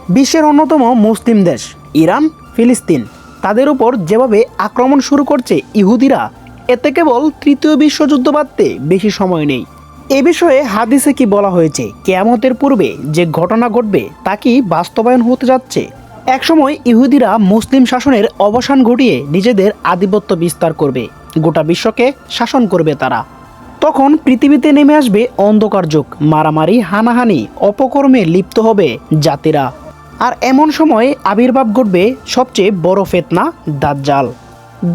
বিশ্বের অন্যতম মুসলিম দেশ ইরান, ফিলিস্তিন, তাদের উপর যেভাবে আক্রমণ শুরু করছে ইহুদিরা, এতে কেবল তৃতীয় বিশ্বযুদ্ধ বাঁধতে বেশি সময় নেই। এ বিষয়ে হাদিসে কি বলা হয়েছে, কিয়ামতের পূর্বে যে ঘটনা ঘটবে তা কি বাস্তবায়ন হতে যাচ্ছে? একসময় ইহুদিরা মুসলিম শাসনের অবসান ঘটিয়ে নিজেদের আধিপত্য বিস্তার করবে, গোটা বিশ্বকে শাসন করবে তারা। তখন পৃথিবীতে নেমে আসবে অন্ধকার যুগ, মারামারি, হানাহানি, অপকর্মে লিপ্ত হবে জাতিরা। আর এমন সময় আবির্ভাব ঘটবে সবচেয়ে বড় ফিতনা, দাজ্জাল।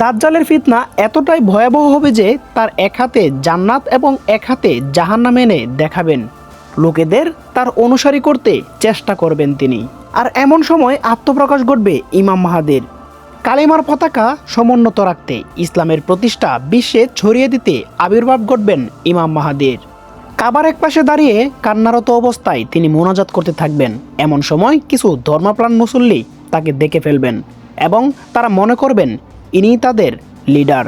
দাজ্জালের ফিতনা এতটাই ভয়াবহ হবে যে তার এক হাতে জান্নাত এবং এক হাতে জাহান্নাম এনে দেখাবেন। লোকেদের তার অনুসারী করতে চেষ্টা করবেন তিনি। আর এমন সময় আত্মপ্রকাশ ঘটবে ইমাম মাহাদির। কালিমার পতাকা সমুন্নত রাখতে, ইসলামের প্রতিষ্ঠা বিশ্বে ছড়িয়ে দিতে আবির্ভাব ঘটবেন ইমাম মাহাদির। কাবার এক পাশে দাঁড়িয়ে কান্নারত অবস্থায় তিনি মোনাজাত করতে থাকবেন। এমন সময় কিছু ধর্মপ্রাণ মুসল্লি তাকে দেখে ফেলবেন এবং তারা মনে করবেন ইনি তাদের লিডার।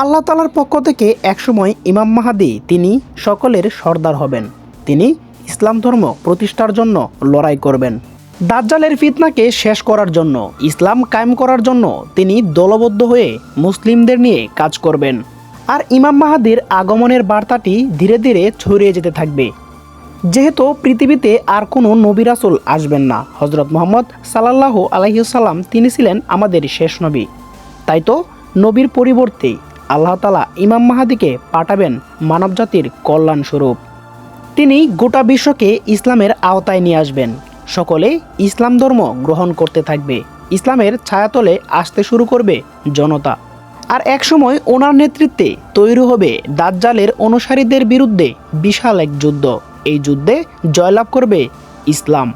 আল্লাহ তাআলার পক্ষ থেকে একসময় ইমাম মাহাদি তিনি সকলের সর্দার হবেন। তিনি ইসলাম ধর্ম প্রতিষ্ঠার জন্য লড়াই করবেন। দাজ্জালের ফিতনাকে শেষ করার জন্য, ইসলাম কায়েম করার জন্য তিনি দলবদ্ধ হয়ে মুসলিমদের নিয়ে কাজ করবেন। আর ইমাম মাহাদির আগমনের বার্তাটি ধীরে ধীরে ছড়িয়ে যেতে থাকবে। যেহেতু পৃথিবীতে আর কোনো নবী রাসূল আসবেন না, হযরত মুহাম্মদ সাল্লাল্লাহু আলাইহি ওয়াসাল্লাম তিনি ছিলেন আমাদের শেষ নবী। তাই তো নবীর পরিবর্তে আল্লাহ তাআলা ইমাম মাহাদিকে পাঠাবেন মানবজাতির কল্যাণ স্বরূপ। তিনি গোটা বিশ্বকে ইসলামের আওতায় নিয়ে আসবেন। সকলে ইসলাম ধর্ম গ্রহণ করতে থাকবে। ইসলামের ছায়াতলে আসতে শুরু করবে জনতা। আর একসময় ওনার নেতৃত্বে তৈরি হবে দাজ্জালের অনুসারীদের বিরুদ্ধে বিশাল এক যুদ্ধ। এই যুদ্ধে জয়লাভ করবে ইসলাম।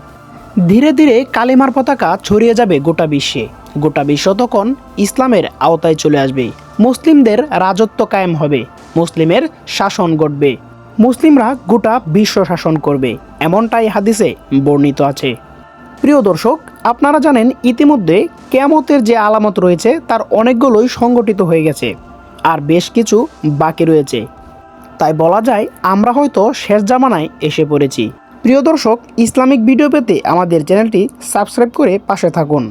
ধীরে ধীরে কালিমার পতাকা ছড়িয়ে যাবে গোটা বিশ্বে। গোটা বিশ্ব তখন ইসলামের আওতায় চলে আসবে। মুসলিমদের রাজত্ব কায়েম হবে, মুসলিমের শাসন ঘটবে, মুসলিমরা গোটা বিশ্ব শাসন করবে, এমনটাই হাদিসে বর্ণিত আছে। প্রিয় দর্শক, আপনারা জানেন ইতিমধ্যে কিয়ামতের যে আলামত রয়েছে তার অনেকগুলোই সংগঠিত হয়ে গেছে, আর বেশ কিছু বাকি রয়েছে। তাই বলা যায় আমরা হয়তো শেষ জামানায় এসে পড়েছি। প্রিয় দর্শক, ইসলামিক ভিডিও পেতে আমাদের চ্যানেলটি সাবস্ক্রাইব করে পাশে থাকুন।